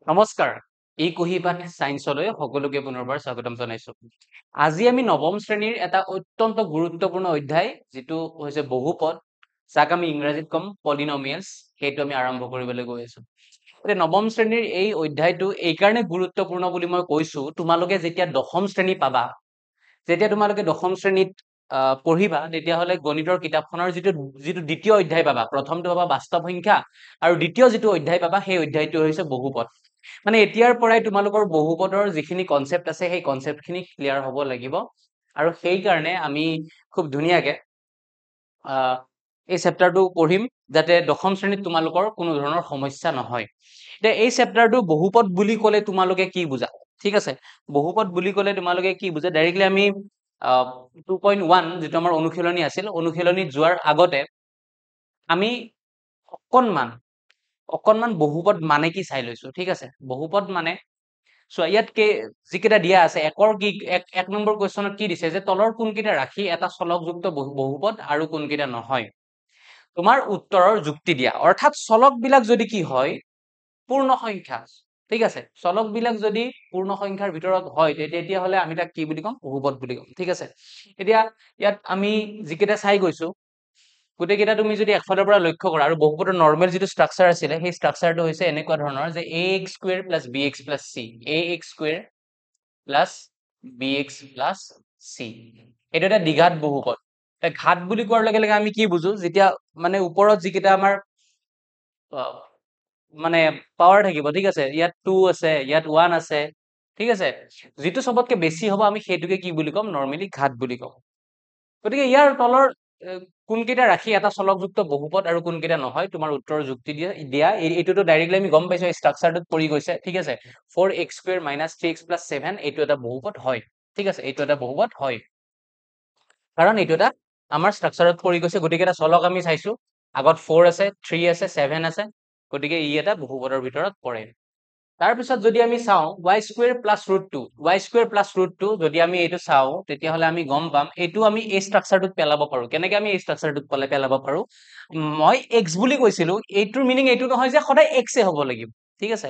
নমস্কাৰ এই কুহিপাঠ সায়েন্সলৈ সকলোকে পুনৰবাৰ স্বাগতম জনাইছো আজি আমি নৱম শ্ৰেণীৰ এটা অত্যন্ত গুৰুত্বপূৰ্ণ অধ্যায় যেটো হৈছে বহুপদ যাক আমি ইংৰাজীত কম পলিনমিয়েলছ সেইটো আমি আৰম্ভ কৰিবলৈ গৈ আছো এই নৱম শ্ৰেণীৰ এই অধ্যায়টো এই কাৰণে গুৰুত্বপূৰ্ণ বুলি মই কৈছো তোমালোকে যেতিয়া দশম শ্ৰেণী পাবা যেতিয়া তোমালোকে দশম শ্ৰেণীত পঢ়িবা তেতিয়া হলে গণিতৰ কিতাপখনৰ যেটো দ্বিতীয় অধ্যায় পাবা প্ৰথমটো পাবা বাস্তৱ সংখ্যা আৰু দ্বিতীয় যেটো অধ্যায় পাবা সেই অধ্যায়টো হৈছে বহুপদ মানে এতিয়াৰ পৰাই তোমালোকৰ বহুপদৰ যিখিনি কনসেপ্ট আছে সেই কনসেপ্টখিনি ক্লিয়াৰ হ'ব লাগিব আৰু সেই কাৰণে আমি খুব ধুনিয়াকে এই চেপ্টাৰটো পঢ়িম যাতে দশম শ্ৰেণীত তোমালোকৰ কোনো ধৰণৰ সমস্যা নহয় তে এই চেপ্টাৰটো বহুপদ বুলি ক'লে তোমালোকে কি বুজা ঠিক আছে বহুপদ বুলি ক'লে তোমালোকে কি বুজা ডাইৰেক্টলি আমি 2.1 যেটো আমাৰ অনুশীলনী আছিল অনুশীলনী যোৱাৰ আগতে আমি অকনমান বহুপদ মানে কি চাই লৈছো ঠিক আছে বহুপদ মানে সো ইয়াতকে যিকেটা দিয়া আছে একৰ কি এক নম্বৰ কোৱেশ্চনত কি দিছে যে তলৰ কোনকেটা ৰাখি এটা চলকযুক্ত বহুপদ আৰু কোনকেটা নহয় তোমাৰ উত্তৰৰ যুক্তি দিয়া অৰ্থাৎ চলক বিলাক যদি কি হয় পূৰ্ণ সংখ্যা ঠিক আছে চলক বিলাক যদি পূৰ্ণ সংখ্যাৰ ভিতৰত হয় তেতিয়া হলে আমি তাক কি বুলি কম বহুপদ বুলি কম ঠিক আছে এতিয়া ইয়াত আমি যিকেটা চাই গৈছো গুটেকেটা তুমি যদি একফালৰ পৰা লক্ষ্য কৰা আৰু বহুপদৰ নৰমাল যেটো স্ট্ৰাকচাৰ আছিল সেই স্ট্ৰাকচাৰটো হৈছে এনেকুৱা ধৰণৰ যে ax square + bx + c ax square + bx + c এটা এটা দ্বিঘাত বহুপদ ঘাত বুলি কোৱাৰ লগে লগে আমি কি বুজো যেতিয়া মানে ওপৰত যিকেটা আমাৰ মানে পাৱাৰ থাকিব ঠিক আছে ইয়াত 2 আছে ইয়াত 1 আছে ঠিক আছে যেটো সবতকে বেছি হ'ব আমি হেতুকে কি বুলি কম নরমালি ঘাত বুলি কম গতিকে ইয়াৰ তলৰ কোনকেটা ৰাখি এটা চলকযুক্ত বহুপদ আৰু কোনকেটা নহয় তোমাৰ উত্তৰ যুক্তি দিয়া এইটোটো ডাইৰেক্টলি আমি গম পাইছো স্ট্ৰাকচাৰটোত পৰি গৈছে ঠিক আছে 4x² - 3x + 7 এইটো এটা বহুপদ হয় ঠিক আছে এইটো এটা বহুপদ হয় কাৰণ এইটো এটা আমাৰ স্ট্ৰাকচাৰত পৰি গৈছে গতিকেটা চলক আমি চাইছো আগত 4 আছে 3 আছে 7 আছে গতিকে ই এটা বহুপদৰ ভিতৰত পৰে তাৰ পিছত যদি আমি চাও y² + √2 y² + √2 যদি আমি এইটো চাও তেতিয়া হলে আমি গম পাম এইটো আমি এই স্ট্ৰাকচাৰটোত পেলাব পাৰো কেনেকৈ আমি এই স্ট্ৰাকচাৰটোত পেলাব পাৰো মই x বুলি কৈছিলো এইটোৰ মিনিং এইটো নহয় যে সদায় x এ হ'ব লাগিব ঠিক আছে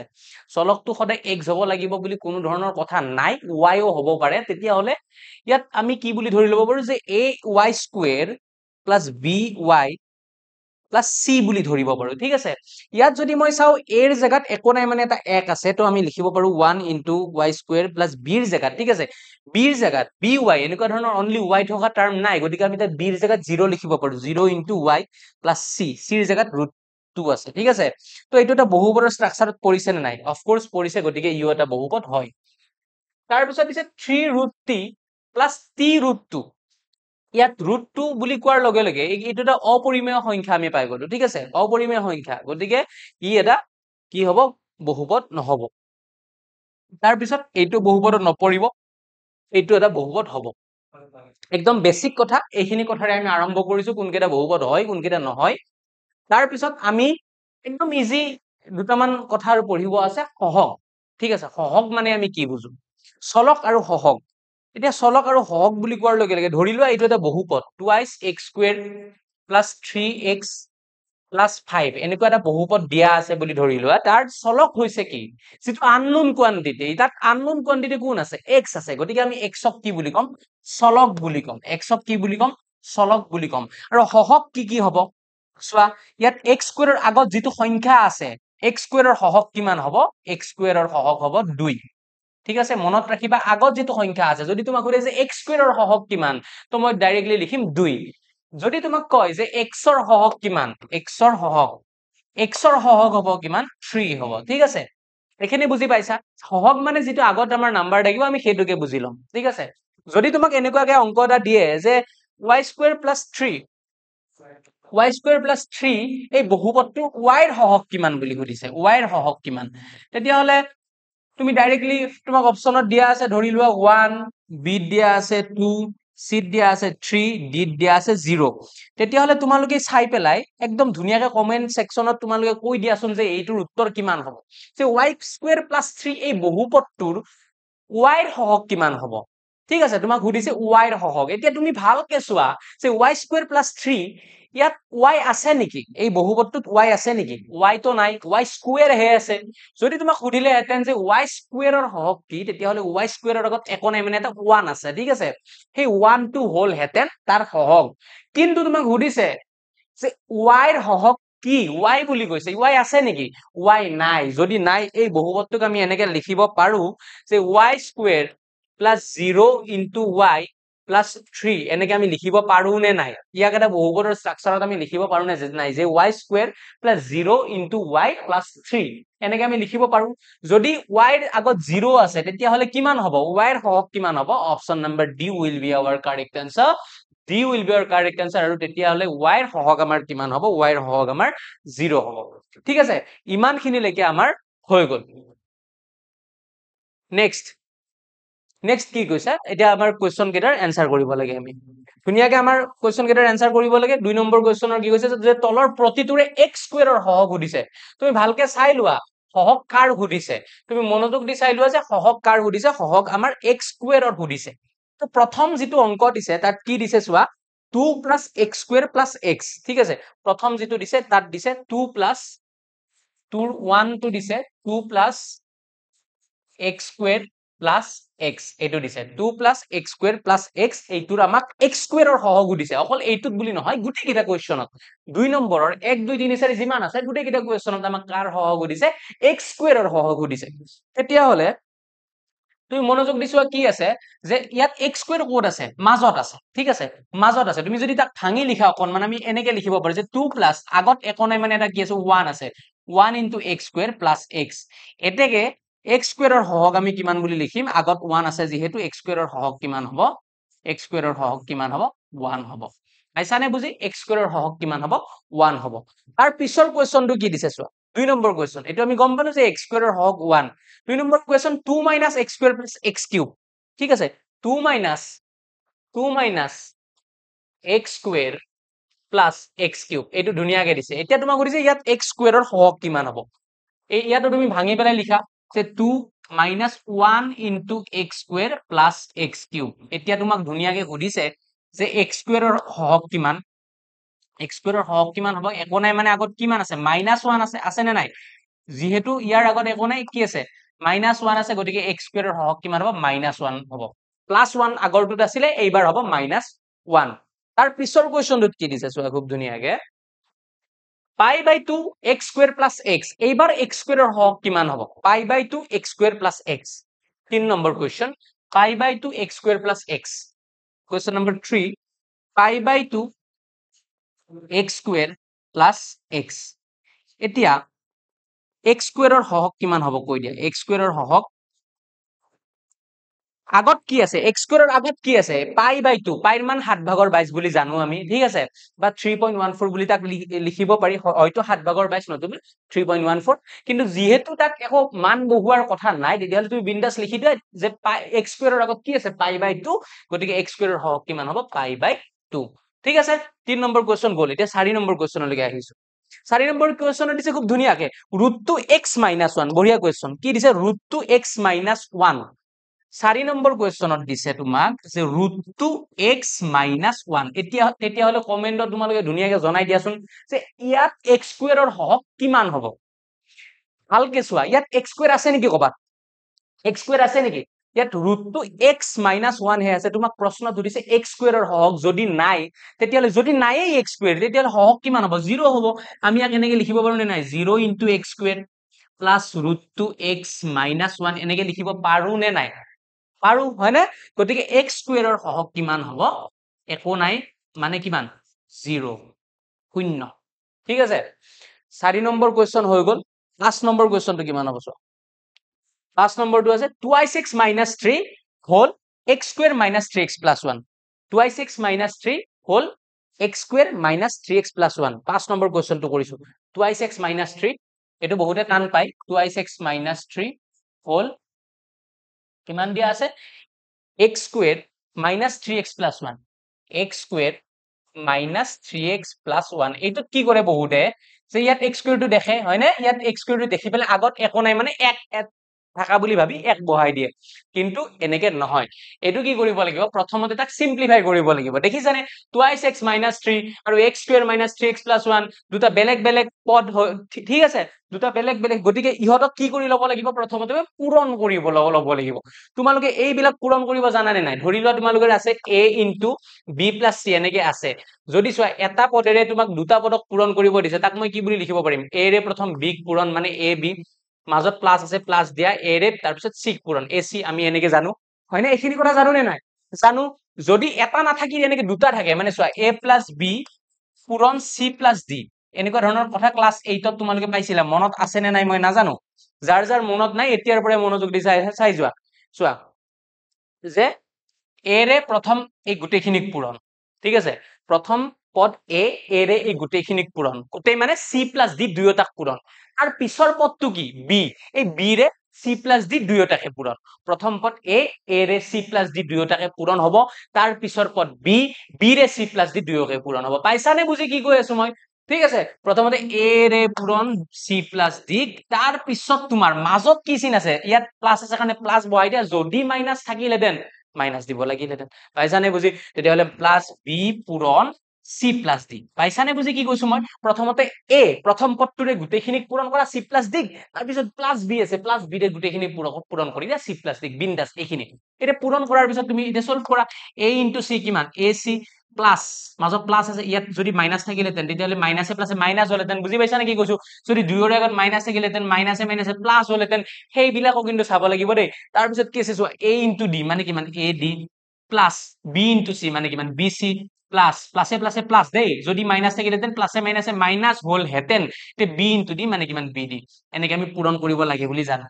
চলকটো সদায় x হ'ব লাগিব বুলি কোনো ধৰণৰ কথা নাই y ও হ'ব পাৰে তেতিয়া হলে ইয়াত আমি কি বুলি ধৰি লব পাৰো যে ay² + by + c বুলি ধৰিব পাৰো ঠিক আছে ইয়াত যদি মই চাও a ৰ জাগাত একো নাই মানে এটা 1 আছে তো আমি লিখিব পাৰো 1 * y² + b ৰ জাগাত ঠিক আছে b ৰ জাগাত by এনেকুৱা ধৰণৰ অনলি y থকা টাৰ্ম নাই গতিকে আমি তাত b ৰ জাগাত 0 লিখিব পাৰো 0 * y + c c ৰ জাগাত √2 আছে ঠিক আছে তো এইটো এটা বহুপদৰ স্ট্ৰাকচাৰত পৰিছে নে নাই অফ কোৰ্স পৰিছে গতিকে ইও এটা বহুপদ হয় তাৰ পিছত দিছে 3√t + t√2 ইয়াত √2 বুলি কোৱাৰ লগে লগে এইটো এটা অপৰিমেয় সংখ্যা আমি পাই গলো ঠিক আছে অপৰিমেয় সংখ্যা গতিকে ই এটা কি হ'ব বহুপদ নহব তাৰ পিছত এইটো বহুপদত নপৰিব এইটো এটা বহুপদ হ'ব একদম বেসিক কথা এইখিনি কথাৰে আমি আৰম্ভ কৰিছো কোনকেটা বহুপদ হয় কোনকেটা নহয় তাৰ পিছত আমি একদম ইজি দুটামান কথা আৰু পঢ়িব আছে সহগ ঠিক আছে সহগ মানে আমি কি বুজো চলক আৰু সহগ এতিয়া চলক আৰু সহগ বুলি কোৱাৰ লগে লগে ধৰি লোৱা এইটো এটা বহুপদ 2x² + 3x + 5 এনেকুৱা এটা বহুপদ দিয়া আছে বুলি ধৰি লোৱা তাৰ চলক হৈছে কি যেটো আননোন কোয়ান্টিটি তাত আননোন কোয়ান্টিটি কোন আছে x আছে গতিকে আমি x ক কি বুলি কম চলক বুলি কম x ক কি বুলি কম চলক বুলি কম আৰু সহগ কি হ'ব চোৱা ইয়াত x² ৰ আগত যেটো সংখ্যা আছে x² ৰ সহগ কিমান হ'ব x² ৰ সহগ হ'ব 2 ঠিক আছে মনত ৰাখিবা আগত যেটো সংখ্যা আছে যদি তোমাক কয় যে x² ৰ সহগ কিমান তো মই ডাইৰেক্টলি লিখিম 2 যদি তোমাক কয় যে x ৰ সহগ কিমান x ৰ সহগ হ'ব কিমান 3 হ'ব ঠিক আছে এখিনি বুজি পাইছা সহগ মানে যেটো আগত আমাৰ নাম্বাৰ থাকিব আমি হেতুকে বুজি লম ঠিক আছে যদি তোমাক এনেকুৱাকে অংক এটা দিয়ে যে y² + 3 y² + 3 এই বহুপদটো y ৰ সহগ কিমান বুলি সুধিছে y ৰ সহগ কিমান তেতিয়া হলে তুমি ডাইৰেক্টলি তোমাক অপচনত দিয়া আছে ধৰি লোৱা 1 b দিয়া আছে 2 c দিয়া আছে 3 d দিয়া আছে 0 তেতিয়া হলে তোমালোকে চাই পেলাই একদম ধুনিয়াকে কমেন্ট সেকশনত তোমালোকে কৈ দিয়াছোন যে এইটোৰ উত্তৰ কিমান হ'ব যে y² + 3 এই বহুপদটোৰ y ৰ সহগ কিমান হ'ব ঠিক আছে তোমাক সুধিছে y ৰ সহগ এতিয়া তুমি ভালকে চোৱা যে y² + 3 ইয়াত y আছে নেকি এই বহুপদটোত y আছে নেকি y তো নাই y স্কয়াৰ হে আছে যদি তোমাক সুধিলে হেতেন যে y স্কয়াৰৰ হহক কি তেতিয়াহলে y স্কয়াৰৰ আগত একো নাই মানে এটা 1 আছে ঠিক আছে সেই 1 টো হল হেতেন তাৰ হহক কিন্তু তোমাক সুধিছে যে y ৰ হহক কি y বুলি কৈছে y আছে নেকি y নাই যদি নাই এই বহুপদটোক আমি এনেকে লিখিব পাৰো যে y square plus 0 into y plus 3 এনেকে আমি লিখিব পাৰো নে নাই ইয়াক এটা বহুপদৰ স্ট্ৰাকচাৰত আমি লিখিব পাৰো নে নাই যে y square plus 0 into y plus 3 এনেকে আমি লিখিব পাৰো যদি y ৰ আগত 0 আছে তেতিয়াহলে কিমান হ'ব y ৰ হহক কিমান হ'ব option number D will be our correct answer D will be our correct answer আৰু তেতিয়াহলে y ৰ হহক আমাৰ কিমান হ'ব y ৰ হহক আমাৰ 0 হ'ব ঠিক আছে ইমানখিনি লৈকে আমাৰ হৈ গল নেক্সট কি কৈছে এতিয়া আমাৰ কোৱেশ্চন কেইটাৰ এনসাৰ কৰিব লাগে আমি ধুনিয়াকে আমাৰ কোৱেশ্চন কেইটাৰ এনসাৰ কৰিব লাগে 2 নম্বৰ কোৱেশ্চনৰ কি কৈছে যে তলৰ প্ৰতিটোৰে x স্কয়াৰৰ হহক সুধিছে তুমি ভালকে চাই লোৱা হহক কাৰ সুধিছে তুমি মনোযোগ দি চাই লোৱা যে হহক কাৰ সুধিছে হহক আমাৰ x স্কয়াৰৰ সুধিছে তো প্ৰথম যেটো অংক দিছে তাত কি দিছে চোৱা 2 plus x square plus x ঠিক আছে প্ৰথম যেটো দিছে তাত দিছে 2 plus 2 1 টো দিছে 2 plus x square plus x এটো দিছে 2 plus x square plus x এইটোৰ আমাক x square ৰ হহক দিছে অকল এইটোত বুলি নহয় গুটি কিটা কোৱেশ্চনত 2 নম্বৰৰ 1 2 3 4 যিমান আছে গুটি কিটা কোৱেশ্চনত আমাক কাৰ হহক দিছে x square ৰ হহক দিছে তেতিয়া হলে তুমি মনোযোগ দিছোৱা কি আছে যে ইয়াত x স্কয়াৰ কোড আছে মাজত আছে ঠিক আছে মাজত আছে তুমি যদি তাক ভাঙি লিখা অকনমান আমি এনেকে লিখিব পাৰো যে 2 প্লাস আগত একো নাই মানে এটা কি আছে 1 আছে 1 into x square plus x এতেকে x স্কয়াৰৰ হহক আমি কিমান বুলি লিখিম আগত 1 আছে যেহেতু x স্কয়াৰৰ হহক কিমান হ'ব x স্কয়াৰৰ হহক কিমান হ'ব 1 হ'ব আইছানে বুজি x স্কয়াৰৰ হহক কিমান হ'ব 1 হ'ব তাৰ পিছৰ কোৱেশ্চনটো কি দিছে চোৱা 2 নম্বৰ কোৱেশ্চন এটো আমি গম পালো যে x স্কয়াৰৰ হহক 1 2 number question 2 minus x square plus x cube ঠিক আছে 2 minus x square plus x cube এটো ধুনিয়াকে দিছে এতিয়া তোমাক কৈছে ইয়াত x square ৰ হহক কিমান হ'ব এই ইয়াতো তুমি ভাঙি পেলাই লিখা যে 2 minus 1 into x square plus x cube এতিয়া তোমাক ধুনিয়াকে সুধিছে যে x square ৰ হহক কিমান x square ৰ হহক কিমান হ'ব একো নাই মানে আগত কিমান আছে -1 আছে নে নাই যেহেতু ইয়াৰ আগত একো নাই কি আছে -1 আছে গতিকে x square ৰ হহক কিমান হ'ব -1 হ'ব +1 আগৰটোত আছিলে এইবাৰ হ'ব -1 তাৰ পিছৰ কোৱেশ্চনটোত কি দিছে চোৱা খুব ধুনিয়াকে pi by 2 x square plus x এইবাৰ x square ৰ হহক কিমান হ'ব pi by 2 x square plus x 3 number question pi by 2 x square plus x question number 3 pi by 2 x square plus x এতিয়া x square ৰ হহক কিমান হ'ব কৈ দিয়া x square ৰ হহক আগত কি আছে x square ৰ আগত কি আছে pi by 2 pi ৰ মান 7/22 বুলি জানো আমি ঠিক আছে বা 3.14 বুলি তাক লিখিব পাৰি হয়তো 7/22 নতুবা 3.14 কিন্তু যেহেতু তাক একো মান বহুৱাৰ কথা নাই তেতিয়াহলে তুমি বিন্দাস লিখি দিয়া যে x square ৰ আগত কি আছে pi by 2 গতিকে x square ৰ হহক কিমান হ'ব pi by 2 ঠিক আছে 3 নম্বৰ কোৱেশ্চন গ'ল এতিয়া 4 নম্বৰ কোৱেশ্চনলৈকে আহিছো 4 নম্বৰ কোৱেশ্চনত দিছে খুব ধুনিয়াকে √2x - 1 বঢ়িয়া কোৱেশ্চন কি দিছে √2x - 1 4 নম্বৰ কোৱেশ্চনত দিছে তোমাক যে √2x - 1 এতিয়া তেতিয়াহলে কমেন্টত তোমালোকে ধুনিয়াকে জনাই দিয়াচোন যে ইয়াত x স্কয়াৰৰ হহক কিমান হ'ব ভালকে চোৱা ইয়াত x স্কয়াৰ আছে নেকি কবা x স্কয়াৰ আছে নেকি ইয়াত √2x - 1 হে আছে তোমাক প্ৰশ্ন সুধিছে x স্কয়াৰৰ হহক যদি নাই তেতিয়াহলে যদি নাইয়ে x স্কয়াৰ তেতিয়াহলে হহক কিমান হ'ব 0 হ'ব আমি ইয়াক এনেকে লিখিব পাৰো নে নাই 0 * x স্কয়াৰ প্লাস √2x - 1 এনেকে লিখিব পাৰো নে নাই পাৰো হয় না গতিকে x স্কয়াৰৰ হহক কিমান হ'ব একো নাই মানে কিমান 0 শূন্য ঠিক আছে 4 নম্বৰ কোৱেশ্চন হৈ গল 5 নম্বৰ কোৱেশ্চনটো কিমান হ'ব চোৱা 5 নম্বৰটো আছে 2x - 3 whole x square minus 3x plus 1 2x - 3 whole x square minus 3x plus 1 5 number কোৱেশ্চনটো কৰিছো 2x - 3 এটো বহুতে টান পায় 2x - 3 whole কিমান দিয়া আছে x square minus 3x plus 1 x square minus 3x plus 1 এইটো কি কৰে বহুতে যে ইয়াত x square টো দেখে হয় না ইয়াত x square টো দেখি পেলে আগত একো নাই মানে 1 থাকা বুলি ভাবি 1 বহাই দিয়ে কিন্তু এনেকে নহয় এটো কি কৰিব লাগিব প্ৰথমতে তাক সিম্পলিফাই কৰিব লাগিব দেখিছানে টুৱাইস x - 3 আৰু x স্কয়াৰ - 3x + 1 দুটা বেলেগ বেলেগ পদ ঠিক আছে দুটা বেলেগ বেলেগ গতিকে ইহতক কি কৰি ল'ব লাগিব প্ৰথমতে পূৰণ কৰিব ল'ব লাগিব তোমালোকে এইবিলাক পূৰণ কৰিব জানা নে নাই ধৰি লোৱা তোমালোকৰ আছে a * b + c এনেকে আছে যদি চোৱা এটা পদেৰে তোমাক দুটা পদক পূৰণ কৰিব দিছে তাক মই কি বুলি লিখিব পাৰিম a ৰে প্ৰথম b পূৰণ মানে a b মাজত প্লাস আছে প্লাস দিয়া a ৰে তাৰপিছত c পূৰণ ac আমি এনেকে জানো হয় না এইখিনি কথা জানো নে নাই জানো যদি এটা নাথাকি এনেকে দুটা থাকে মানে চোৱা a + b পূৰণ c + d এনেকুৱা ধৰণৰ কথা ক্লাস 8 ত তোমালোকে পাইছিলা মনত আছে নে নাই মই নাজানো যাৰ যাৰ মনত নাই এতিয়াৰ পৰা মনোযোগ দি চাই যোৱা চোৱা যে a ৰে প্ৰথম এই গোটেইখিনিক পূৰণ ঠিক আছে প্ৰথম পদ a ৰে এই গোটেইখিনিক পূৰণ গোটেই মানে c + d দুয়োটাক পূৰণ আৰু পিছৰ পদটো কি b এই b ৰে c + d দুয়োটাকে পূৰণ প্ৰথম পদ a ৰে c + d দুয়োটাকে পূৰণ হ'ব তাৰ পিছৰ পদ b ৰে c + d দুয়োটাকে পূৰণ হ'ব পাইছানে বুজি কি কৈ আছো মই ঠিক আছে প্ৰথমতে a ৰে পূৰণ c + d তাৰ পিছত তোমাৰ মাজত কি চিন আছে ইয়াত প্লাস আছে কাৰণে প্লাস বহাই দিয়া যদি মাইনাস থাকিলেহেঁতেন মাইনাস দিব লাগিলহেঁতেন পাইছানে বুজি তেতিয়াহলে প্লাস b পূৰণ c + d পাইছানে বুজি কি কৈছো মই প্ৰথমতে a প্ৰথম পদটোৰে গোটেইখিনিক পূৰণ কৰা c + d তাৰ পিছত প্লাস b আছে প্লাস b ৰে গোটেইখিনি পূৰণ কৰি দিয়া c + d বিন্দাস এইখিনি এটা পূৰণ কৰাৰ পিছত তুমি এটা সলভ কৰা a * c কিমান ac প্লাস মাজত প্লাস আছে ইয়াত যদি মাইনাস থাকিলেহেঁতেন তেতিয়াহলে মাইনাসে প্লাসে মাইনাস হলহেঁতেন বুজি পাইছা নে কি কৈছো যদি দুইৰে আগত মাইনাস থাকিলেহেঁতেন মাইনাসে মাইনাসে প্লাস হলহেঁতেন সেইবিলাকো কিন্তু চাব লাগিব দেই তাৰ পিছত কি আছে চোৱা a * d মানে কিমান ad প্লাস b * c মানে কিমান bc প্লাস প্লাসে প্লাসে প্লাস দেই যদি মাইনাস থাকিলেহেঁতেন প্লাসে মাইনাসে মাইনাস হলহেঁতেন তে b * d মানে কিমান bd এনেকে আমি পূৰণ কৰিব লাগে বুলি জানো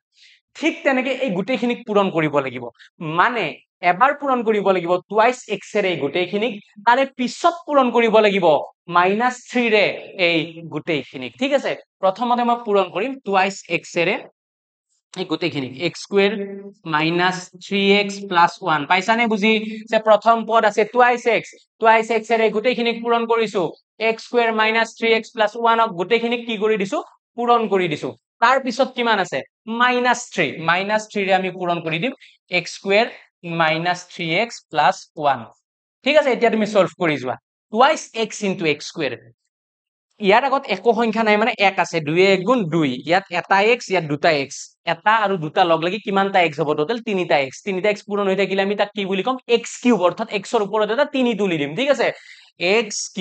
ঠিক তেনেকে এই গোটেইখিনিক পূৰণ কৰিব লাগিব মানে এবাৰ পূৰণ কৰিব লাগিব টুৱাইস x ৰে গোটেইখিনিক তাৰে পিছত পূৰণ কৰিব লাগিব -3 ৰে এই গোটেইখিনিক ঠিক আছে প্ৰথমতে মই পূৰণ কৰিম টুৱাইস x ৰে এই গোটেইখিনিক x স্কয়াৰ - 3x + 1 পাইছানে বুজি যে প্ৰথম পদ আছে টুৱাইস x ৰে গোটেইখিনিক পূৰণ কৰিছো x স্কয়াৰ - 3x + 1 ক গোটেইখিনিক কি কৰি দিছো পূৰণ কৰি দিছো তাৰ পিছত কিমান আছে -3 ৰে আমি পূৰণ কৰি দিম x স্কয়াৰ - 3x + 1 ঠিক আছে এতিয়া তুমি সলভ কৰি যোৱা টুৱাইস x * x স্কয়াৰ ইয়াৰ আগত একো সংখ্যা নাই মানে 1 আছে 2 × 1 = 2 ইয়াত এটা x ইয়াত দুটা x এটা আৰু দুটা লগ লাগি কিমানটা x হ'ব টোটাল তিনিটা x পূৰণ হৈ থাকিলে আমি তাক কি বুলি কম x³ অৰ্থাৎ x ৰ ওপৰত এটা 3 তুলি দিম ঠিক আছে x³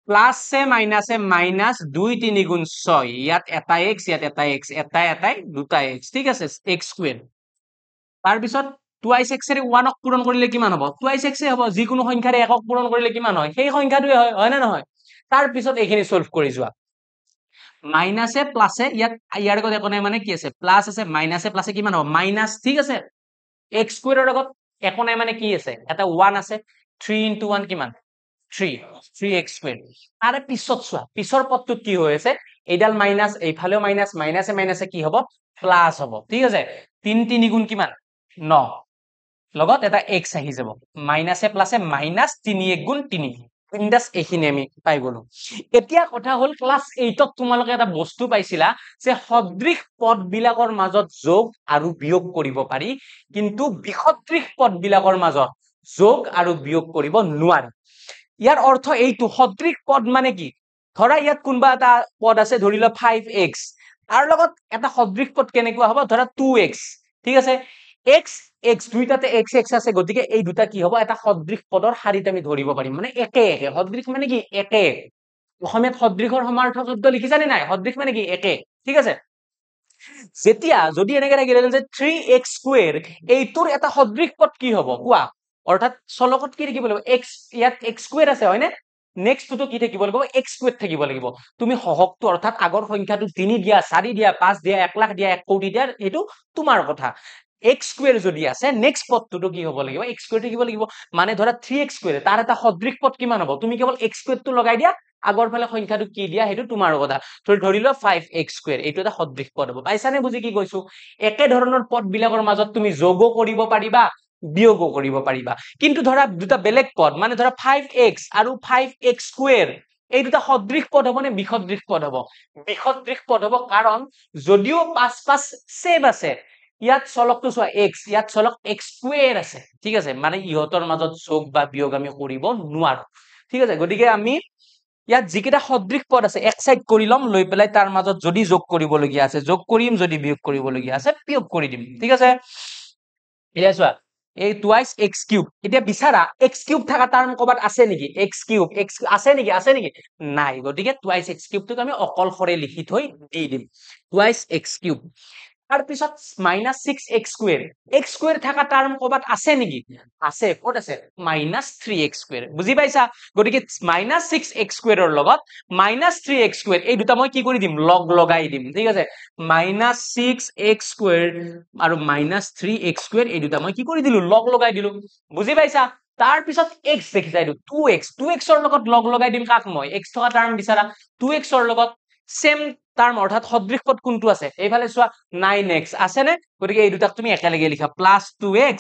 প্লাসে মাইনাসে মাইনাস 2 3 × 6 ইয়াত এটা x ইয়াত এটা x এটাই দুটা x ঠিক আছে x² তাৰ পিছত টুৱাইস x ৰে 1 ক পূৰণ কৰিলে কিমান হ'ব টুৱাইস x হ'ব যিকোনো সংখ্যাৰে 1 ক পূৰণ কৰিলে কিমান হয় সেই সংখ্যাটোৱে হয় না নহয় তাৰ পিছত এইখিনি সলভ কৰি যোৱা মাইনাসে প্লাসে ইয়াৰ আগত একো নাই মানে কি আছে প্লাস আছে মাইনাসে প্লাসে কিমান হ'ব মাইনাস ঠিক আছে x² ৰ আগত একো নাই মানে কি আছে এটা 1 আছে 3 × 1 কিমান 3x² তাৰে পিছত চোৱা পিছৰ পদটোত কি হৈ আছে এইডাল মাইনাস এইফালেও মাইনাস মাইনাসে মাইনাসে কি হ'ব প্লাস হ'ব ঠিক আছে 3 3 × কিমান 9 লগত এটা x আহি যাব মাইনাসে প্লাসে মাইনাস 3 × 3 বিন্দাস এইখিনি আমি পাই গলো এতিয়া কথা হল ক্লাস 8 ত তোমালোকে এটা বস্তু পাইছিলা যে সদৃশ পদ বিলাকৰ মাজত যোগ আৰু বিয়োগ কৰিব পাৰি কিন্তু বিসদৃশ পদ বিলাকৰ মাজত যোগ আৰু বিয়োগ কৰিব নোৱাৰি ইয়াৰ অৰ্থ এইটো সদৃশ পদ মানে কি ধৰা ইয়াত কোনবা এটা পদ আছে ধৰি ল 5x তাৰ লগত এটা সদৃশ পদ কেনেকুৱা হ'ব ধৰা 2x ঠিক আছে x দুইটাতে x আছে গতিকে এই দুটা কি হ'ব এটা সদৃশ পদৰ শাৰীত আমি ধৰিব পাৰিম মানে একে সদৃশ মানে কি একে অসমীয়াত সদৃশৰ সমাৰ্থক শব্দ লিখিছানে নাই সদৃশ মানে কি একে ঠিক আছে যেতিয়া যদি এনেকে থাকিলে যে 3x² এইটোৰ এটা সদৃশ পদ কি হ'ব কোৱা অৰ্থাৎ চলকত কি থাকিব লাগিব x ইয়াত x² আছে হয়নে নেক্সটটো কি থাকিব লাগিব x² থাকিব লাগিব তুমি হহকটো অৰ্থাৎ আগৰ সংখ্যাটো 3 দিয়া 4 দিয়া 5 দিয়া 1 লাখ দিয়া 1 কোটি দিয়া এটো তোমাৰ কথা x² যদি আছে নেক্সট পদটো কি হ'ব লাগিব x² থাকিব লাগিব মানে ধৰা 3x² তাৰ এটা সদৃশ পদ কিমান হ'ব তুমি কেৱল x² টো লগাই দিয়া আগৰ ফালে সংখ্যাটো কি দিয়া হেতু তোমাৰ কথা ধৰি ল 5x² এইটো এটা সদৃশ পদ হ'ব পাইছানে বুজি কি কৈছো একে ধৰণৰ পদ বিলাকৰ মাজত তুমি যোগও কৰিব পাৰিবা বিয়োগও কৰিব পাৰিবা কিন্তু ধৰা দুটা বেলেগ পদ মানে ধৰা 5x আৰু 5x² এই দুটা সদৃশ পদ হ'ব নে বিসদৃশ পদ হ'ব বিসদৃশ পদ হ'ব কাৰণ যদিও 5 সেম আছে ইয়াত চলকটো চোৱা x ইয়াত চলক x স্কয়াৰ আছে ঠিক আছে মানে ইহতৰ মাজত যোগ বা বিয়োগ আমি কৰিব নোৱাৰো ঠিক আছে গতিকে আমি ইয়াত যিকেইটা সদৃশ পদ আছে এক সাইড কৰি লম লৈ পেলাই তাৰ মাজত যদি যোগ কৰিবলগীয়া আছে যোগ কৰিম যদি বিয়োগ কৰিবলগীয়া আছে বিয়োগ কৰি দিম ঠিক আছে এতিয়া চোৱা এই টুৱাইস x কিউব এতিয়া বিচাৰা x কিউব থাকা টাৰ্ম কবাত আছে নেকি x কিউব আছে নেকি নাই গতিকে টুৱাইস x কিউবটোক আমি অকলশৰে লিখি থৈ দি দিম টুৱাইস x কিউব তাৰ পিছত -6x স্কয়াৰ x স্কয়াৰ থাকা টাৰ্ম কবাত আছে নেকি আছে ক'ত আছে -3x স্কয়াৰ বুজি পাইছা গতিকে -6x স্কয়াৰৰ লগত -3x স্কয়াৰ এই দুটা মই কি কৰি দিম লগ লগাই দিম ঠিক আছে -6x স্কয়াৰ আৰু -3x স্কয়াৰ এই দুটা মই কি কৰি দিলো লগ লগাই দিলো বুজি পাইছা তাৰ পিছত x দেখিছা এইটো 2x ৰ লগত লগ লগাই দিম কাক মই x থকা টাৰ্ম বিচাৰা 2x ৰ লগত সেম টাৰ্ম অৰ্থাৎ সদৃশ পদ কোনটো আছে এইফালে চোৱা 9x আছে নে গতিকে এই দুটাক তুমি একেলগে লিখা +2x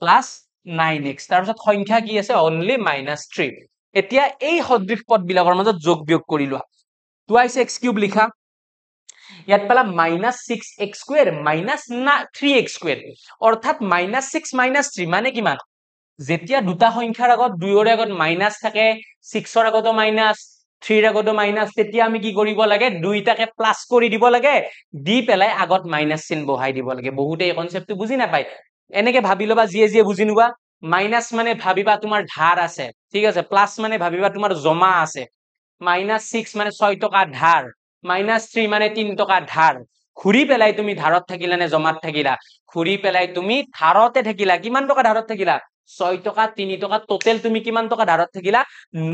+9x তাৰ পিছত সংখ্যা কি আছে অনলি -3 এতিয়া এই সদৃশ পদ বিলাকৰ মাজত যোগ বিয়োগ কৰি লোৱা 2x কিউব লিখা ইয়াত পালা -6x স্কয়াৰ -3x স্কয়াৰ অৰ্থাৎ -6 -3 মানে কিমান যেতিয়া দুটা সংখ্যাৰ আগত দুইৰে আগত মাইনাস থাকে 6ৰ আগতো মাইনাস 3ৰ আগতো মাইনাস তেতিয়া আমি কি কৰিব লাগে দুইটাকে প্লাস কৰি দিব লাগে দি পেলাই আগত মাইনাস চিন বহাই দিব লাগে বহুতে এই কনসেপ্টটো বুজি নাপায় এনেকে ভাবি লবা যিয়ে বুজি নোৱা মাইনাস মানে ভাবিবা তোমাৰ ধাৰ আছে ঠিক আছে প্লাস মানে ভাবিবা তোমাৰ জমা আছে -6 মানে 6 টকা ধাৰ -3 মানে 3 টকা ধাৰ ঘুৰি পেলাই তুমি ধাৰত থাকিলা নে জমাত থাকিলা ঘুৰি পেলাই তুমি ধাৰতে থাকিলা কিমান টকা ধাৰত থাকিলা 6 টকা 3 টকা টোটাল তুমি কিমান টকা ধাৰত থাকিলা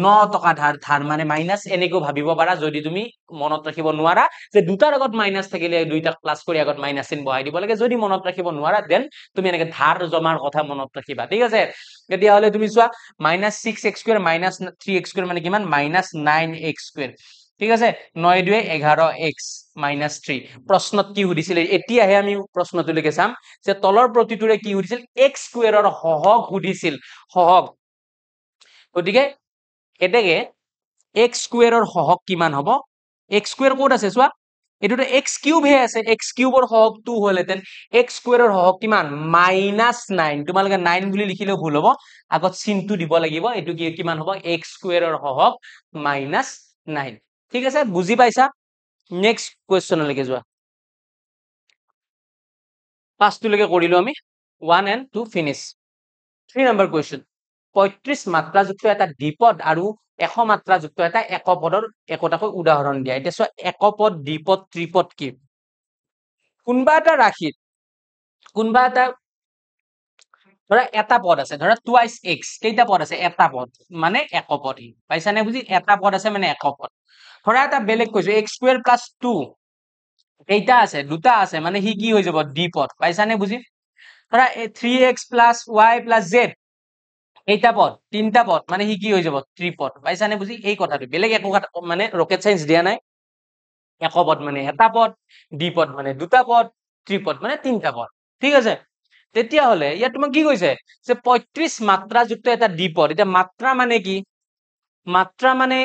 9 টকা ধাৰ মানে মাইনাস এনেকৈ ভাবিব পাৰা যদি তুমি মনত ৰাখিব নোৱাৰা যে দুটাৰ আগত মাইনাস থাকিলে দুইটাক প্লাস কৰি আগত মাইনাস চিন বহাই দিব লাগে যদি মনত ৰাখিব নোৱাৰা দেন তুমি এনেকে ধাৰ জমাৰ কথা মনত ৰাখিবা ঠিক আছে এতিয়া হলে তুমি চোৱা -6x স্কয়াৰ -3x স্কয়াৰ মানে কিমান -9x স্কয়াৰ ঠিক আছে 9 2 11x -3 প্ৰশ্নত কি সুধিছিল এতিয়াহে আমি প্ৰশ্নটোলৈকে চাম যে তলৰ প্ৰতিটোৰে কি সুধিছিল x স্কয়াৰৰ হহগ সুধিছিল হহগ গতিকে এতেকে x স্কয়াৰৰ হহগ কিমান হ'ব x স্কয়াৰ ক'ত আছে চোৱা এটোটো x কিউব হে আছে x কিউবৰ হহগ 2 হলেতেন x স্কয়াৰৰ হহগ কিমান -9 তোমালোকে 9 বুলি লিখিলেও ভুল হ'ব আগত চিনটো দিব লাগিব এটো কি কিমান হ'ব x স্কয়াৰৰ হহগ -9 ঠিক আছে বুজি পাইছা নেক্সট কোৱেশ্চনলৈকে যোৱা পাঁচটোলৈকে কৰিলো আমি 1 and 2 ফিনিশ 3 নম্বৰ কোৱেশ্চন 35 মাত্ৰাযুক্ত এটা দ্বিপদ আৰু 100 মাত্ৰাযুক্ত এটা একপদৰ একোটাকৈ উদাহৰণ দিয়া এতিয়া চোৱা একপদ দ্বিপদ ত্ৰিপদ কি কোনবা এটা ৰাশিত কোনবা এটা ধৰা এটা পদ আছে ধৰা 2x কেইটা পদ আছে এটা পদ মানে একপদ পাইছা নে বুজি এটা পদ আছে মানে একপদ ধৰা এটা বেলেগ কৈছো x স্কয়াৰ + 2 কেইটা আছে দুটা আছে মানে হি কি হৈ যাব দ্বিপদ পাইছা নে বুজি ধৰা 3x + y + z এইটা পদ তিনটা পদ মানে হি কি হৈ যাব ত্ৰিপদ পাইছা নে বুজি এই কথাটো বেলেগ একো মানে ৰকেট সায়েন্স দিয়া নাই একপদ মানে এটা পদ দ্বিপদ মানে দুটা পদ ত্ৰিপদ মানে তিনটা পদ ঠিক আছে তেতিয়া হলে ইয়া তোমাক কি কৈছে যে 35 মাত্ৰাযুক্ত এটা দ্বিপদ এটা মাত্ৰা মানে কি মাত্ৰা মানে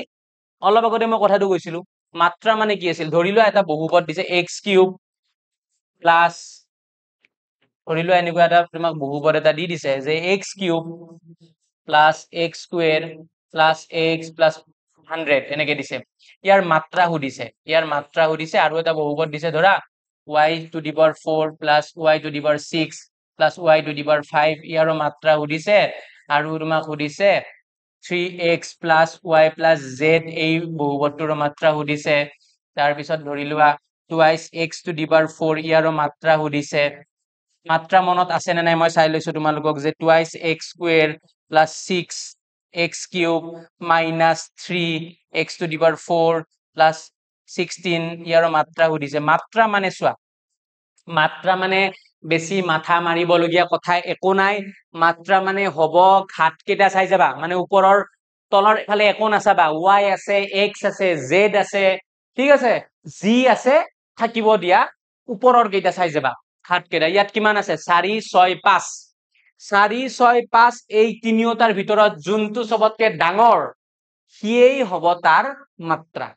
অলপ আগতে মই কথাটো কৈছিলো মাত্ৰা মানে কি আছিল ধৰি লোৱা এটা বহুপদ দিছে x³ প্লাস ধৰি লোৱা এনেকুৱা এটা তোমাক বহুপদ এটা দি দিছে যে x³ plus x² plus x plus 100 এনেকে দিছে ইয়াৰ মাত্ৰা সুধিছে আৰু এটা বহুপদ দিছে ধৰা y⁴ plus y⁴ plus y⁵ ইয়াৰো মাত্ৰা সুধিছে আৰু তোমাক সুধিছে 3x plus y plus z এই বহুপদটোৰ মাত্ৰা সুধিছে তাৰ পিছত ধৰি লোৱা 2x⁴ ইয়াৰো মাত্ৰা সুধিছে মাত্ৰা মনত আছে নে নাই মই চাই লৈছো তোমালোকক যে 2x² plus 6x³ minus 3x⁴ plus 16 ইয়াৰো মাত্ৰা সুধিছে মাত্ৰা মানে চোৱা মাত্ৰা মানে বেছি মাথা মাৰিবলগীয়া কথা একো নাই মাত্ৰা মানে হ'ব ঘাত কেইটা চাই যাবা মানে ওপৰৰ তলৰ ফালে একো নাচাবা y আছে x আছে z আছে ঠিক আছে g আছে থাকিব দিয়া ওপৰৰ কেইটা চাই যাবা ঘাত কেইটা ইয়াত কিমান আছে 4 6 5 4 6 5 এই তিনিওটাৰ ভিতৰত যোনটো সবতকে ডাঙৰ সিয়েই হব তাৰ মাত্ৰা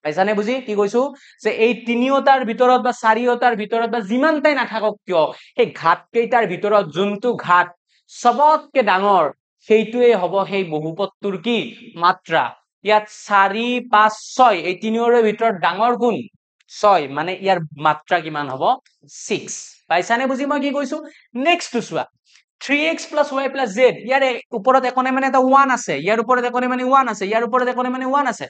পাইছানে বুজি কি কৈছো যে এই তিনিওটাৰ ভিতৰত বা চাৰিওটাৰ ভিতৰত বা যিমানটাই নাথাকক কিয় এই ঘাত কেইটাৰ ভিতৰত যোনটো ঘাত সবতকে ডাঙৰ সেইটোৱে হব সেই বহুপদটোৰ কি মাত্ৰা ইয়াত 4 5 6 এই তিনিওৰে ভিতৰত ডাঙৰ কোন 6 মানে ইয়াৰ মাত্ৰা কিমান হব 6 পাইছানে বুজি মই কি কৈছো নেক্সট টু চোৱা 3x plus y plus z ইয়াৰ ওপৰত একোনে মানে এটা 1 আছে ইয়াৰ ওপৰত একোনে মানে 1 আছে ইয়াৰ ওপৰত একোনে মানে 1 আছে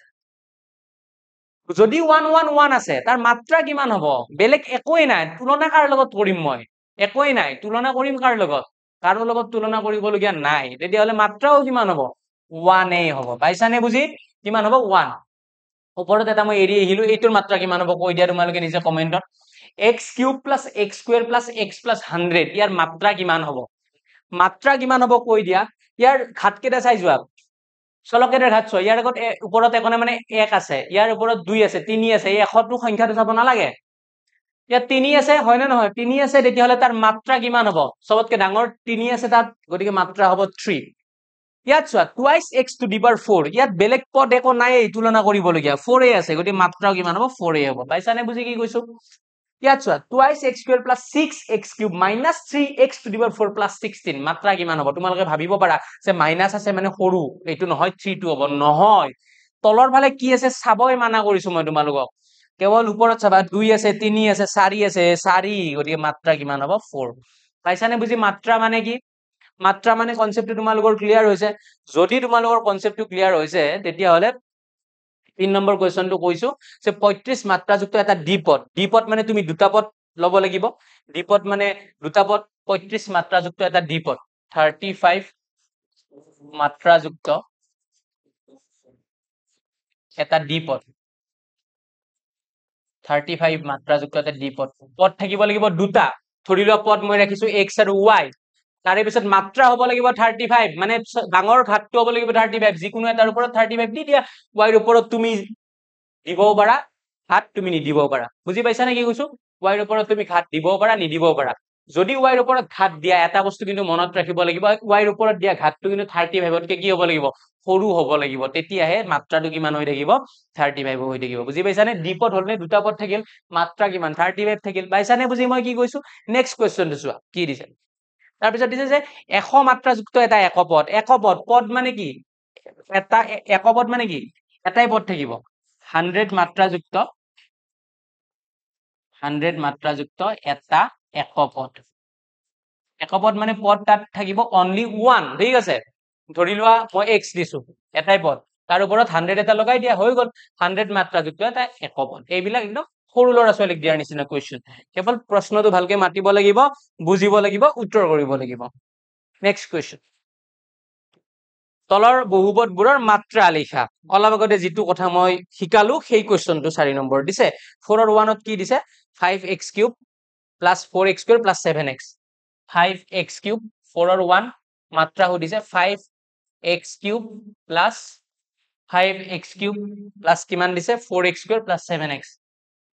যদি 1 1 1 আছে তাৰ মাত্ৰা কিমান হ'ব বেলেগ একোই নাই তুলনা কাৰ লগত কৰিম মই একোই নাই তুলনা কৰিম কাৰ লগত কাৰো লগত তুলনা কৰিবলগীয়া নাই তেতিয়াহলে মাত্ৰাও কিমান হ'ব 1 এ হ'ব পাইছানে বুজি কিমান হ'ব 1 ওপৰত এটা মই এৰি আহিলো এইটোৰ মাত্ৰা কিমান হ'ব কৈ দিয়া তোমালোকে নিজে কমেন্টত x cube plus x square plus x plus 100 ইয়াৰ মাত্ৰা কিমান হ'ব মাত্ৰা কিমান হ'ব কৈ দিয়া ইয়াৰ ঘাত কেইটা চাই যোৱা চলকেটাৰ ঘাত ছয় ইয়াৰ আগত ওপৰত একোনে মানে 1 আছে ইয়াৰ ওপৰত 2 আছে 3 আছে এই 100 টো সংখ্যাটো চাব নালাগে ইয়াত 3 আছে হয় না নহয় 3 আছে তেতিয়াহলে তাৰ মাত্ৰা কিমান হ'ব সবতকে ডাঙৰ 3 আছে তাত গতিকে মাত্ৰা হ'ব 3 ইয়াত চোৱা twice x to the power 4 ইয়াত বেলেগ পদ একো নাই তুলনা কৰিবলগীয়া 4 এ আছে গতিকে মাত্ৰাও কিমান হ'ব 4 এ হ'ব পাইছানে বুজি কি কৈছো ইয়াত চোৱা twice x square plus 6x cube minus 3x to the power 4 plus 16 মাত্ৰা কিমান হ'ব তোমালোকে ভাবিব পাৰা যে মাইনাস আছে মানে সৰু এইটো নহয় 3 টো হ'ব নহয় তলৰ ফালে কি আছে চাবই মানা কৰিছো মই তোমালোকক কেৱল ওপৰত চাবা 2 আছে 3 আছে 4 আছে 4 গতিকে মাত্ৰা কিমান হ'ব 4 পাইছানে বুজি মাত্ৰা মানে কি মাত্ৰা মানে কনসেপ্টটো তোমালোকৰ ক্লিয়াৰ হৈছে যদি তোমালোকৰ কনসেপ্টটো ক্লিয়াৰ হৈছে তেতিয়াহলে 3 নম্বৰ কোৱেশ্চনটো কৈছো যে 35 মাত্ৰাযুক্ত এটা দ্বিপদ মানে তুমি দুটা পদ লব লাগিব দ্বিপদ মানে দুটা পদ 35 মাত্ৰাযুক্ত এটা দ্বিপদ 35 মাত্ৰাযুক্ত এটা দ্বিপদ 35 মাত্ৰাযুক্ত এটা দ্বিপদ পদ থাকিব লাগিব দুটা ধৰি লোৱা পদ মই ৰাখিছো x আৰু y তাৰে পিছত মাত্ৰা হ'ব লাগিব 35 মানে ডাঙৰ ঘাতটো হ'ব লাগিব 35 যিকোনো এটাৰ ওপৰত 35 দি দিয়া y ৰ ওপৰত তুমি দিবও পাৰা ঘাত তুমি নিদিবও পাৰা বুজি পাইছা নে কি কৈছো y ৰ ওপৰত তুমি ঘাত দিবও পাৰা নিদিবও পাৰা যদি y ৰ ওপৰত ঘাত দিয়া এটা বস্তু কিন্তু মনত ৰাখিব লাগিব y ৰ ওপৰত দিয়া ঘাতটো কিন্তু 35 তকৈ কি হ'ব লাগিব সৰু হ'ব লাগিব তেতিয়াহে মাত্ৰাটো কিমান হৈ থাকিব 35 হৈ থাকিব বুজি পাইছানে দ্বিপদ হলনে দুটা পদ থাকিল মাত্ৰা কিমান 35 থাকিল পাইছানে বুজি মই কি কৈছো নেক্সট কোৱেশ্চনটো চোৱা কি দিছে তাৰপিছত দিছে যে 100 মাত্ৰাযুক্ত এটা একপদ পদ মানে কি এটা একপদ মানে কি এটাই পদ থাকিব 100 মাত্ৰাযুক্ত এটা একপদ মানে পদ তাত থাকিব অনলি 1 ঠিক আছে ধৰি লোৱা মই x দিছো এটাই পদ তাৰ ওপৰত 100 এটা লগাই দিয়া হৈ গল 100 মাত্ৰাযুক্ত এটা একপদ এইবিলাক একদম সৰু ল'ৰা ছোৱালীক দিয়াৰ নিচিনা কোৱেশ্চন কেৱল প্ৰশ্নটো ভালকে মাতিব লাগিব বুজিব লাগিব উত্তৰ কৰিব লাগিব নেক্সট কোৱেশ্চন তলৰ বহুপদবোৰৰ মাত্ৰা লিখা অলপ আগতে যিটো কথা মই শিকালো সেই কোৱেশ্চনটো 4 নম্বৰ দিছে 4 ৰ 1 ত কি দিছে 5x cube plus 4x square plus 7x 5x cube 4 or 1 মাত্রা সুধিছে 5x cube plus 5x cube plus কিমান দিছে 4x square plus 7x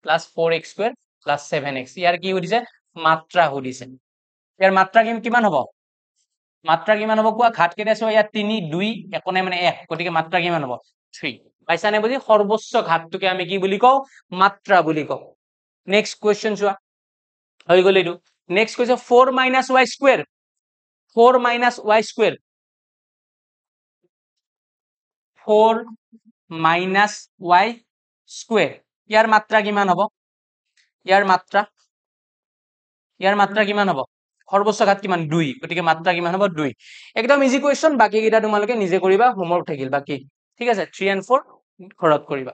plus 4x square plus 7x ইয়াৰ কি সুধিছে মাত্ৰা সুধিছে ইয়াৰ মাত্ৰা কিমান হ'ব মাত্ৰা কিমান হ'ব কোৱা ঘাত কেইটা আছে ইয়াত 3 2 একোনে মানে 1 গতিকে মাত্ৰা কিমান হ'ব 3 পাইছানে বুজি সৰ্বোচ্চ ঘাতটোকে আমি কি বুলি কওঁ মাত্ৰা বুলি কওঁ নেক্সট কোৱেশ্চন চোৱা হৈ গ'ল এইটো নেক্সট কৈছে 4 minus y square 4 minus y square 4 minus y square ইয়াৰ মাত্ৰা কিমান হ'ব ইয়াৰ মাত্ৰা কিমান হ'ব সৰ্বোচ্চ ঘাত কিমান 2 গতিকে মাত্ৰা কিমান হ'ব 2 একদম ইজি কোৱেশ্চন বাকি কিটা তোমালোকে নিজে কৰিবা হোমৱৰ্ক থাকিল বাকি ঠিক আছে 3 and 4 ঘৰত কৰিবা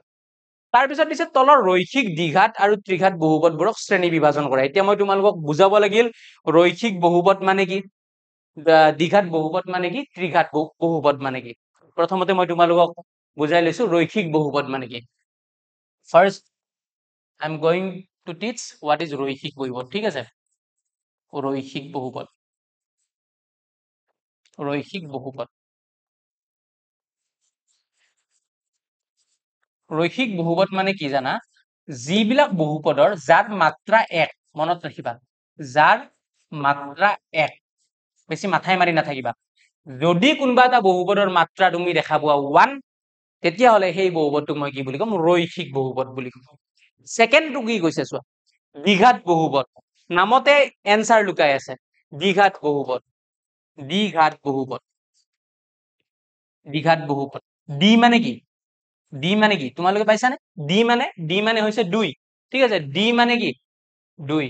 তাৰ পিছত দিছে তলৰ ৰৈখিক দ্বিঘাত আৰু ত্ৰিঘাত বহুপদবোৰক শ্ৰেণী বিভাজন কৰা এতিয়া মই তোমালোকক বুজাব লাগিল ৰৈখিক বহুপদ মানে কি দ্বিঘাত বহুপদ মানে কি ত্ৰিঘাত বহুপদ মানে কি প্ৰথমতে মই তোমালোকক বুজাই লৈছো ৰৈখিক বহুপদ মানে কি first I am going to teach what is ৰৈখিক বহুপদ ঠিক আছে ৰৈখিক বহুপদ ৰৈখিক বহুপদ ৰৈখিক বহুপদ মানে কি জানা যিবিলাক বহুপদৰ যাৰ মাত্ৰা 1 মনত ৰাখিবা যাৰ মাত্ৰা 1 বেছি মাথাই মাৰি নাথাকিবা যদি কোনবা এটা বহুপদৰ মাত্ৰা তুমি দেখা পোৱা 1 তেতিয়াহ'লে সেই বহুপদটোক মই কি বুলি ক'ম ৰৈখিক বহুপদ বুলি ক'ম সেকেন্ডটো কি কৈছে চোৱা দ্বিঘাত বহুপদ নামতে এনসাৰ লুকাই আছে দ্বিঘাত বহুপদ দ্বিঘাত বহুপদ দ্বিঘাত বহুপদ ডি মানে কি ডি মানে কি তোমালোকে পাইছানে ডি মানে হৈছে 2 ঠিক আছে ডি মানে কি 2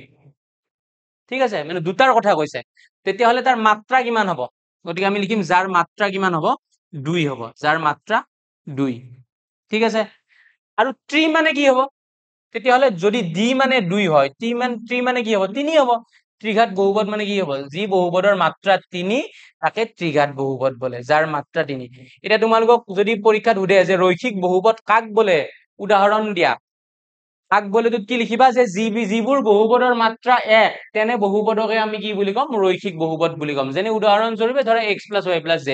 ঠিক আছে মানে দুটাৰ কথা কৈছে তেতিয়াহ'লে তাৰ মাত্ৰা কিমান হ'ব গতিকে আমি লিখিম যাৰ মাত্ৰা কিমান হ'ব 2 হ'ব যাৰ মাত্ৰা 2 ঠিক আছে আৰু ত্ৰি মানে কি হ'ব তেতিয়াহ'লে যদি ডি মানে 2 হয় ত্ৰি মানে কি হ'ব 3 হ'ব ত্ৰিঘাত বহুপদ মানে কি হ'ব যি বহুপদৰ মাত্ৰা 3 তাকে ত্ৰিঘাত বহুপদ বোলে যাৰ মাত্ৰা 3 এতিয়া তোমালোকক যদি পৰীক্ষাত সুধে যে ৰৈখিক বহুপদ কাক বোলে উদাহৰণ দিয়া কাক বোলে কি লিখিবা যে যিবোৰ বহুপদৰ মাত্ৰা 1 তেনে বহুপদকে আমি কি বুলি ক'ম ৰৈখিক বহুপদ বুলি ক'ম যেনে উদাহৰণ স্বৰূপে ধৰা x + y + z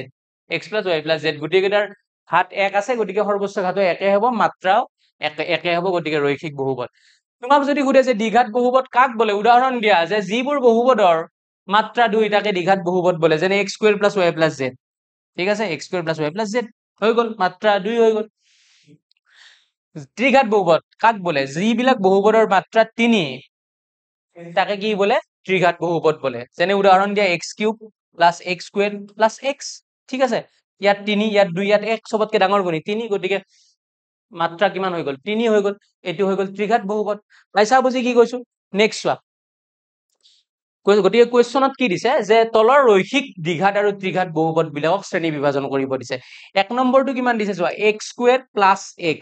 x + y + z গোটেইকেইটাৰ ঘাত 1 আছে গতিকে সৰ্বোচ্চ ঘাতো একে হ'ব মাত্ৰাও একে হ'ব গতিকে ৰৈখিক বহুপদ তোমাক যদি সুধে যে দ্বিঘাত বহুপদ কাক বোলে উদাহৰণ দিয়া যে যিবোৰ বহুপদৰ মাত্ৰা 2 তাকে দ্বিঘাত বহুপদ বোলে যেনে x² + y + z ঠিক আছে x² + y + z হৈ গ'ল মাত্ৰা 2 হৈ গ'ল ত্ৰিঘাত বহুপদ কাক বোলে যিবিলাক বহুপদৰ মাত্ৰা 3 তাকে কি বোলে ত্ৰিঘাত বহুপদ বোলে যেনে উদাহৰণ দিয়া x³ + x² + x ঠিক আছে ইয়াত 3 ইয়াত 2 ইয়াত 1 সবতকে ডাঙৰ গুণি 3 গতিকে মাত্ৰা কিমান হৈ গ'ল 3 হৈ গ'ল এটো হৈ গ'ল ত্ৰিঘাত বহুপদ পাইছা বুজি কি কৈছো নেক্সট চোৱা গতিকে কোৱেশ্চনত কি দিছে যে তলৰ ৰৈখিক দ্বিঘাত আৰু ত্ৰিঘাত বহুপদ বিলাকক শ্ৰেণী বিভাজন কৰিব দিছে এক নম্বৰটো কিমান দিছে চোৱা x² + x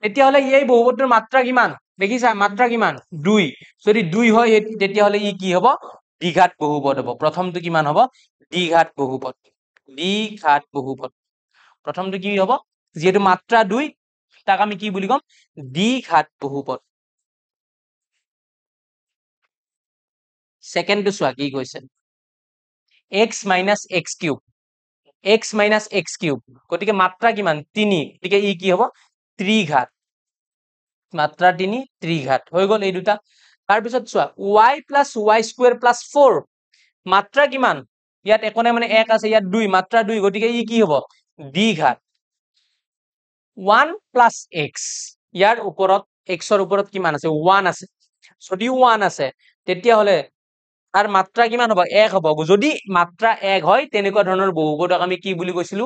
তেতিয়াহ'লে এই বহুপদটোৰ মাত্ৰা কিমান দেখিছা মাত্ৰা কিমান 2 যদি 2 হয় তেতিয়াহ'লে ই কি হ'ব দ্বিঘাত বহুপদ হ'ব প্ৰথমটো কিমান হ'ব দ্বিঘাত বহুপদ দ্বিঘাত বহুপদ প্ৰথমটো কি হ'ব যেহেতু মাত্ৰা 2 তাক আমি কি বুলি ক'ম দ্বিঘাত বহুপদ সেকেন্ডটো চোৱা কি কৈছে x - x³ x - x³ গতিকে মাত্ৰা কিমান 3 গতিকে ই কি হ'ব ত্ৰিঘাত মাত্ৰা 3 ত্ৰিঘাত হৈ গ'ল এই দুটা তাৰ পিছত চোৱা y + y² + 4 মাত্ৰা কিমান ইয়াত একোনে মানে 1 আছে ইয়াত 2 মাত্ৰা 2 গতিকে ই কি হ'ব দ্বিঘাত 1 + x ইয়াৰ ওপৰত xৰ ওপৰত কিমান আছে 1 আছে যদি 1 আছে তেতিয়াহ'লে তাৰ মাত্ৰা কিমান হ'ব 1 হ'ব যদি মাত্ৰা 1 হয় তেনেকুৱা ধৰণৰ বহুপদক আমি কি বুলি কৈছিলো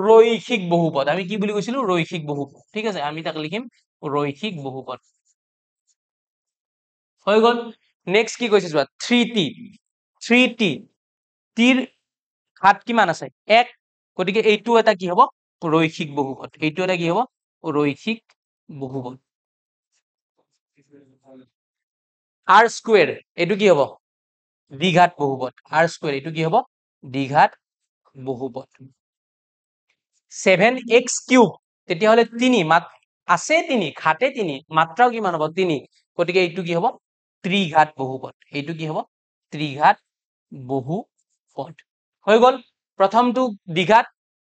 ৰৈখিক বহুপদ আমি কি বুলি কৈছিলো ৰৈখিক বহুপদ ঠিক আছে আমি তাক লিখিম ৰৈখিক বহুপদ হৈ গ'ল নেক্সট কি কৈছে চোৱা 3t টিৰ ঘাত কিমান আছে 1 গতিকে এইটো এটা কি হ'ব ৰৈখিক বহুপদ এইটো এটা কি হ'ব ৰৈখিক বহুপদ r² এইটো কি হ'ব দ্বিঘাত বহুপদ r² এইটো কি হ'ব দ্বিঘাত বহুপদ 7x³ তেতিয়াহ'লে 3 আছে 3 ঘাতে 3 মাত্ৰাও কিমান হ'ব 3 গতিকে এইটো কি হ'ব ত্ৰিঘাত বহুপদ এইটো কি হ'ব ত্ৰিঘাত বহুপদ হৈ গ'ল প্ৰথমটো দ্বিঘাত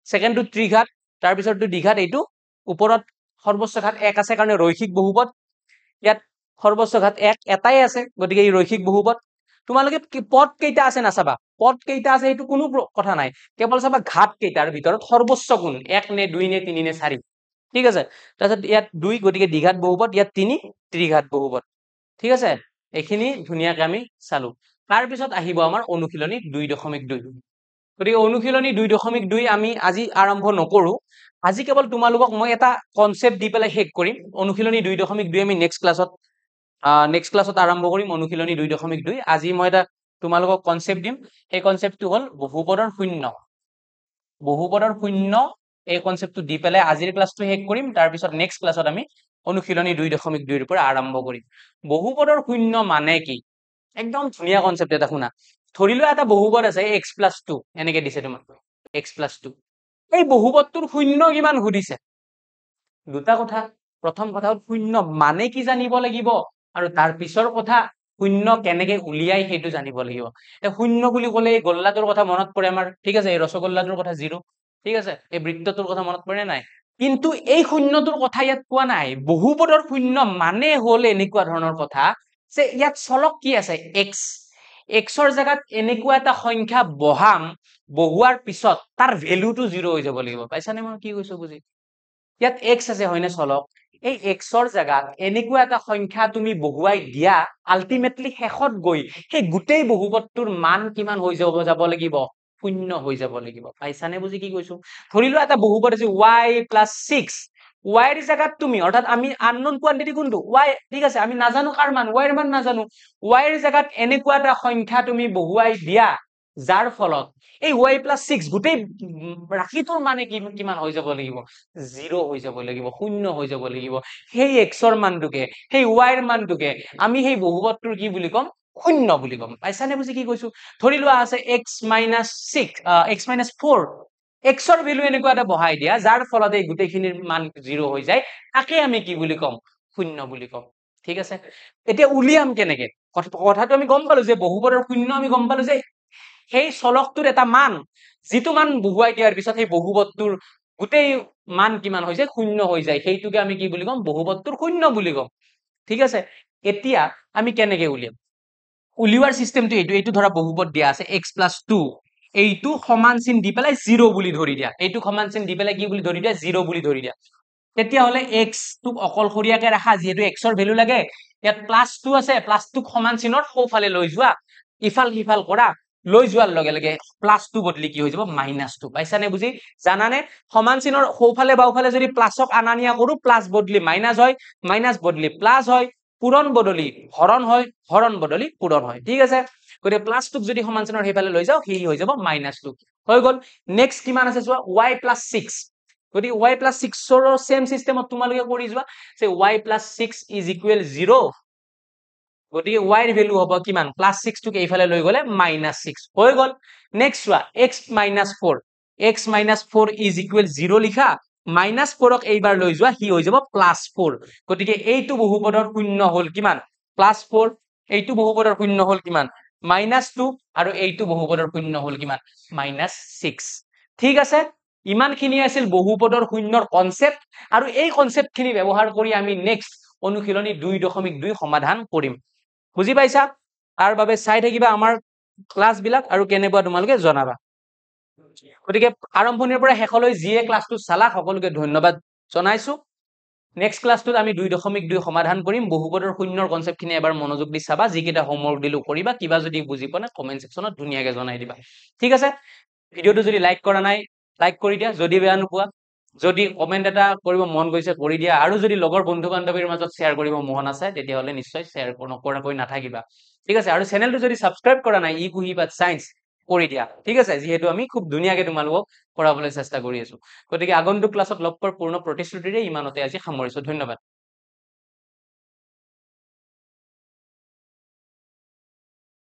সেকেন্ডটো ত্ৰিঘাত তাৰ পিছৰটো দ্বিঘাত এইটো ওপৰত সৰ্বোচ্চ ঘাত 1 আছে কাৰণে ৰৈখিক বহুপদ ইয়াত সৰ্বোচ্চ ঘাত 1 এটাই আছে গতিকে এই ৰৈখিক বহুপদ তোমালোকে পদ কেইটা আছে নাচাবা পদ কেইটা আছে এইটো কোনো কথা নাই কেৱল চাবা ঘাত কেইটাৰ ভিতৰত সৰ্বোচ্চ কোন 1 নে 2 নে 3 নে 4 ঠিক আছে তাৰপিছত ইয়াত 2 গতিকে দ্বিঘাত বহুপদ ইয়াত 3 ত্ৰিঘাত বহুপদ ঠিক আছে এইখিনি ধুনীয়াকৈ আমি চালো তাৰ পিছত আহিব আমাৰ অনুশীলনী 2.2 গতিকে অনুশীলনী 2.2 আমি আজি আৰম্ভ নকৰো আজি কেৱল তোমালোকক মই এটা কনসেপ্ট দি পেলাই শেষ কৰিম অনুশীলনী 2.2 আমি নেক্সট ক্লাছত আৰম্ভ কৰিম অনুশীলনী 2.2 আজি মই এটা তোমালোকক কনসেপ্ট দিম এই কনসেপ্টটো হ'ল বহুপদৰ শূন্য এই কনসেপ্টটো দি পেলাই আজিৰ ক্লাছটো শেষ কৰিম তাৰ পিছত নেক্সট ক্লাছত আমি অনুশীলনী 2.2 ৰ পৰা আৰম্ভ কৰিম বহুপদৰ শূন্য মানে কি একদম ধুনীয়া কনসেপ্ট এটা শুনা ধৰি লোৱা এটা বহুপদ আছে x + 2 এনেকে দিছে তোমাক x + 2 এই বহুপদটোৰ শূন্য কিমান সুধিছে দুটা কথা প্ৰথম কথা হ'ল শূন্য মানে কি জানিব লাগিব আৰু তাৰ পিছৰ কথা শূন্য কেনেকে উলিয়াই সেইটো জানিব লাগিব এই শূন্য বুলি ক'লে এই গোল্লাটোৰ কথা মনত পৰে আমাৰ ঠিক আছে এই ৰসগোল্লাটোৰ কথা 0 ঠিক আছে এই বৃত্তটোৰ কথা মনত পৰে নাই কিন্তু এই শূন্যটোৰ কথা ইয়াত কোৱা নাই বহুপদৰ শূন্য মানে হ'ল এনেকুৱা ধৰণৰ কথা যে ইয়াত চলক কি আছে xৰ জায়গাত এনেকুৱা এটা সংখ্যা বহাম বহুৱাৰ পিছত তাৰ ভ্যালুটো 0 হৈ যাব লাগিব পাইছানে মই কি কৈছো বুজি ইয়াত x আছে হয়নে চলক এই x ৰ জাগাত এনেকুৱা এটা সংখ্যা তুমি বহুৱাই দিয়া আলটিমেটলি শেষত গৈ সেই গোটেই বহুপদটোৰ মান কিমান হৈ যাব লাগিব শূন্য হৈ যাব লাগিব পাইছানে বুজি কি কৈছো ধৰি লোৱা এটা বহুপদ আছে y + 6 y ৰ জাগাত তুমি অৰ্থাৎ আমি আননোন কোৱান্টিটি কোনটো y ঠিক আছে আমি নাজানো কাৰ মান y ৰ মান নাজানো y ৰ জাগাত এনেকুৱা এটা সংখ্যা তুমি বহুৱাই দিয়া যাৰ ফলত এই y + 6 গোটেই ৰাশিটোৰ মানে কিমান হৈ যাব লাগিব 0 হৈ যাব লাগিব শূন্য হৈ যাব লাগিব সেই x ৰ মানটোকে সেই y ৰ মানটোকে আমি সেই বহুপদটোৰ কি বুলি কম শূন্য বুলি কম পাইছানে বুজি কি কৈছো ধৰি লোৱা আছে x - 6 x - 4 x ৰ ভ্যালু এনেকুৱা এটা বহাই দিয়া যাৰ ফলত এই গোটেইখিনিৰ মান 0 হৈ যায় তাকে আমি কি বুলি কম শূন্য বুলি কম ঠিক আছে এতিয়া উলিয়াম কেনেকে কথাটো আমি গম পালো যে বহুপদৰ শূন্য আমি গম পালো যে সেই চলকটোৰ এটা মান যিটো মান বহুৱাই দিয়াৰ পিছত সেই বহুপদটোৰ গোটেই মান কিমান হৈ যায় শূন্য হৈ যায় সেইটোকে আমি কি বুলি কম বহুপদটোৰ শূন্য বুলি কম ঠিক আছে এতিয়া আমি কেনেকে উলিয়াম উলিওৱাৰ সিস্টেমটো এইটো ধৰা বহুপদ দিয়া আছে x + 2 এইটো সমান চিন দি পেলাই 0 বুলি ধৰি দিয়া এইটো সমান চিন দি পেলাই কি বুলি ধৰি দিয়া 0 বুলি ধৰি দিয়া তেতিয়া হলে x টোক অকলশৰীয়াকে ৰাখা যেহেতু x ৰ ভ্যালু লাগে ইয়াত +2 আছে +2 সমান চিনৰ সোঁফালে লৈ যোৱা ইফাল সিফাল কৰা লৈ যোৱাৰ লগে লগে +2 বদলি কি হৈ যাব -2 পাইছানে বুজি জানানে সমান চিনৰ সোঁফালে বাওফালে যদি প্লাসক আনা নিয়া কৰো প্লাস বদলি মাইনাস হয় মাইনাস বদলি প্লাস হয় পূৰণ বদলি হৰণ হয় হৰণ বদলি পূৰণ হয় ঠিক আছে গতে +2 যদি সমান চিনৰ সেইফালে লৈ যাও হি হৈ যাব -2 হৈ গল নেক্সট কিমান আছে চোৱা y + 6 গতি y + 6 ৰ সেম সিস্টেমত তোমালোকে কৰি যোৱা যে y + 6 = 0 গতিকে y ৰ ভ্যালু হ'ব কিমান +6 টোক এইফালে লৈ গলে -6 হৈ গল নেক্সট চোৱা x - 4 x - 4 = 0 লিখা -4ক এইবাৰ লৈ যোৱা হি হৈ যাব +4 গতিকে এইটো বহুপদৰ শূন্য হল কিমান +4 এইটো বহুপদৰ শূন্য হল কিমান -2 আৰু এইটো বহুপদৰ শূন্য হল কিমান -6 ঠিক আছে ইমানখিনি আছিল বহুপদৰ শূন্যৰ কনসেপ্ট আৰু এই কনসেপ্টখিনি ব্যৱহাৰ কৰি আমি নেক্সট অনুশীলনী 2.2 সমাধান কৰিম বুজি পাইছা তাৰ বাবে চাই থাকিবা আমাৰ ক্লাস বিলাক আৰু কেনেকুৱা তোমালোকে জনাবা গতিকে আৰম্ভণিৰ পৰা শেষলৈ যিয়ে ক্লাসটো চালা সকলোকে ধন্যবাদ জনাইছো নেক্সট ক্লাসটোত আমি 2.2 সমাধান কৰিম বহুপদৰ শূন্যৰ কনসেপ্টখিনি এবাৰ মনোযোগ দি চাবা যিকেইটা হোমৱৰ্ক দিলো কৰিবা কিবা যদি বুজি পোৱা নাই কমেন্ট সেকশনত ধুনীয়াকৈ জনাই দিবা ঠিক আছে ভিডিওটো যদি লাইক কৰা নাই লাইক কৰি দিয়া যদি বেয়া নোপোৱা যদি কমেন্ট এটা কৰিব মন গৈছে কৰি দিয়া আৰু যদি লগৰ বন্ধু বান্ধৱীৰ মাজত শেয়াৰ কৰিব মন আছে তেতিয়া হলে নিশ্চয় শেয়াৰ নকৰাকৈ নাথাকিবা ঠিক আছে আৰু চেনেলটো যদি সাবস্ক্ৰাইব কৰা নাই ই কুহিপাত সায়েন্স কৰি দিয়া ঠিক আছে যেহেতু আমি খুব ধুনীয়াকৈ তোমালোকক পঢ়াবলৈ চেষ্টা কৰি আছো গতিকে আগন্তুক ক্লাছত লগ পোৱাৰ পূৰ্ণ প্ৰতিশ্ৰুতিৰে ইমানতে আজি সামৰিছো ধন্যবাদ